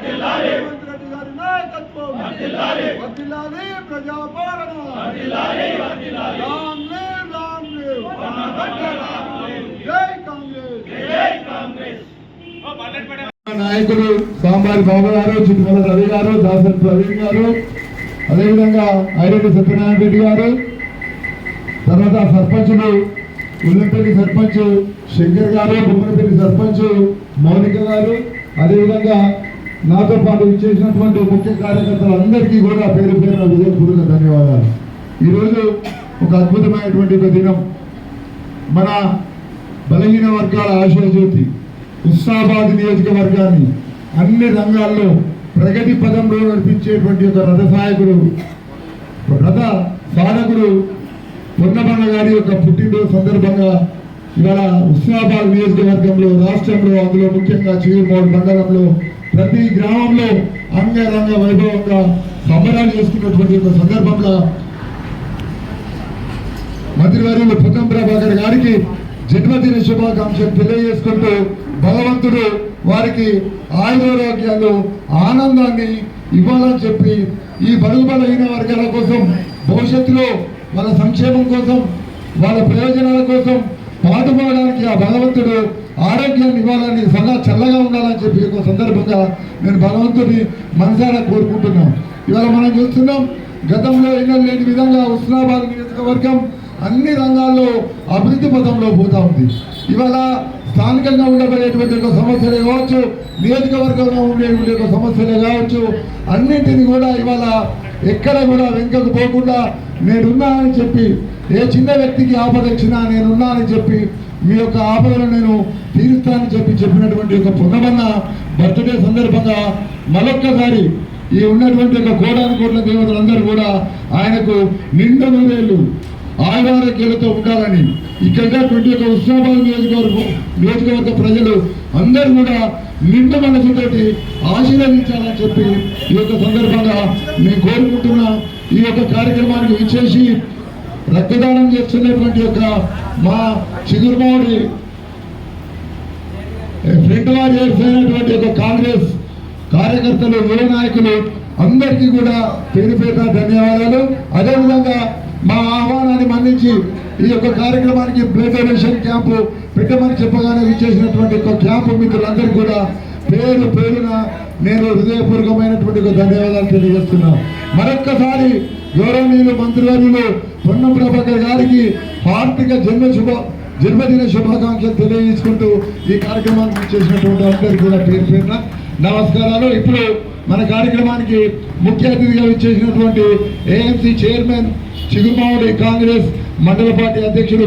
రేవంత్ రెడ్డి గారి నాయకత్వం వర్ధిల్లాలి ప్రజాపాలన లాంగ్ లివ్ జై కాంగ్రెస్ నాయకులు సాంబారి బాబు గారు, చిట్టుమల రవి గారు, దాసరి ప్రవీణ్ గారు, అదేవిధంగా ఐరెడ్డి సత్యనారాయణ రెడ్డి గారు, తర్వాత సర్పంచులు ఉల్లంపల్లి సర్పంచ్ శంకర్ గారు, బొమ్మనపల్లి సర్పంచ్ మౌనిక గారు, అదేవిధంగా నాతో పాటు ఇచ్చేసినటువంటి ముఖ్య కార్యకర్తలు అందరికీ కూడా పేరు పేరున హృదయపూర్వక ధన్యవాదాలు. ఈరోజు ఒక అద్భుతమైనటువంటి ఒక దినం. మన బలహీన వర్గాల ఆశాజ్యోతి హుస్నాబాద్ నియోజకవర్గాన్ని అన్ని రంగాల్లో ప్రగతి పదంలో నడిపించేటువంటి ఒక రథ సాధకుడు పొన్నబండ గారి యొక్క పుట్టినరోజు సందర్భంగా ఇవాళ హుస్నాబాద్ నియోజకవర్గంలో, రాష్ట్రంలో, అందులో ముఖ్యంగా చిగురుమూడు మండలంలో ప్రతి గ్రామంలో అంగరంగ వైభవంగా సంబరాలు చేసుకున్నటువంటి ఒక సందర్భంలో మంత్రివర్యులు పొన్నం ప్రభాకర్ గారికి జన్మదిన శుభాకాంక్షలు తెలియజేసుకుంటూ భగవంతుడు వారికి ఆయురారోగ్యాలు ఆనందాన్ని ఇవ్వాలని చెప్పి ఈ బడుగు బలహీన వర్గాల కోసం భవిష్యత్తులో వాళ్ళ సంక్షేమం కోసం వాళ్ళ ప్రయోజనాల కోసం పాటుపడడానికి ఆ భగవంతుడు ఆరోగ్యాన్ని ఇవ్వాలని సదా చల్లగా ఉండాలని చెప్పి ఒక సందర్భంగా నేను భగవంతుడిని మనసారా కోరుకుంటున్నాను. ఇవాళ మనం చూస్తున్నాం, గతంలో ఎన్నో లేని విధంగా హుస్నాబాద్ నియోజకవర్గం అన్ని రంగాల్లో అభివృద్ధి పథంలో పోతా ఉంది. ఇవాళ స్థానికంగా ఉండబడేటువంటి ఒక సమస్యలే కావచ్చు, నియోజకవర్గంలో ఉండేటువంటి ఒక సమస్యలే కావచ్చు, అన్నింటినీ కూడా ఇవాళ ఎక్కడ కూడా వెనుకకు పోకుండా నేనున్నా అని చెప్పి, ఏ చిన్న వ్యక్తికి ఆపద వచ్చినా నేనున్నా అని చెప్పి, మీ యొక్క ఆపదను నేను తీరుస్తానని చెప్పినటువంటి ఒక పొన్నమన్న బర్త్డే సందర్భంగా మరొక్కసారి ఈ ఉన్నటువంటి ఒక కోటాను దేవతలందరూ కూడా ఆయనకు నిండు నూరేళ్ళు ఆయురారోగ్యాలతో ఉండాలని, ఇక్కడ హుస్నాబాద్ నియోజకవర్గ ప్రజలు అందరూ కూడా నిండు మనసుతోటి ఆశీర్వదించాలని చెప్పి ఈ యొక్క సందర్భంగా నేను కోరుకుంటున్నా. ఈ యొక్క కార్యక్రమానికి ఇచ్చేసి రక్తదానం చేస్తున్నటువంటి యొక్క మా చిగురుమూడి ఫ్రంట్ వారియర్స్ అయినటువంటి యొక్క కాంగ్రెస్ కార్యకర్తలు, యువ నాయకులు అందరికీ కూడా పేరు పేరున ధన్యవాదాలు. అదేవిధంగా మా ఆహ్వానాన్ని మన్నించి ఈ యొక్క కార్యక్రమానికి బ్లడ్ డొనేషన్ క్యాంపు పెట్టమని చెప్పగానే ఇచ్చేసినటువంటి ఒక క్యాంపు మిత్రులందరికీ కూడా పేరు పేరున నేను హృదయపూర్వకమైనటువంటి ఒక ధన్యవాదాలు తెలియజేస్తున్నాను. మరొక్కసారి గౌరవనీయులు మంత్రివర్యులు పొన్నం ప్రభాకర్ గారికి హార్దిక జన్మదిన శుభాకాంక్షలు తెలియజేసుకుంటూ ఈ కార్యక్రమానికి ఇచ్చేసినటువంటి అందరికీ కూడా పేరు పేరున నమస్కారాలు. ఇప్పుడు మన కార్యక్రమానికి ముఖ్య అతిథిగా ఇచ్చేసినటువంటి ఏఎంసీ చైర్మన్ చిగురుమూడి కాంగ్రెస్ మండల పార్టీ అధ్యక్షుడు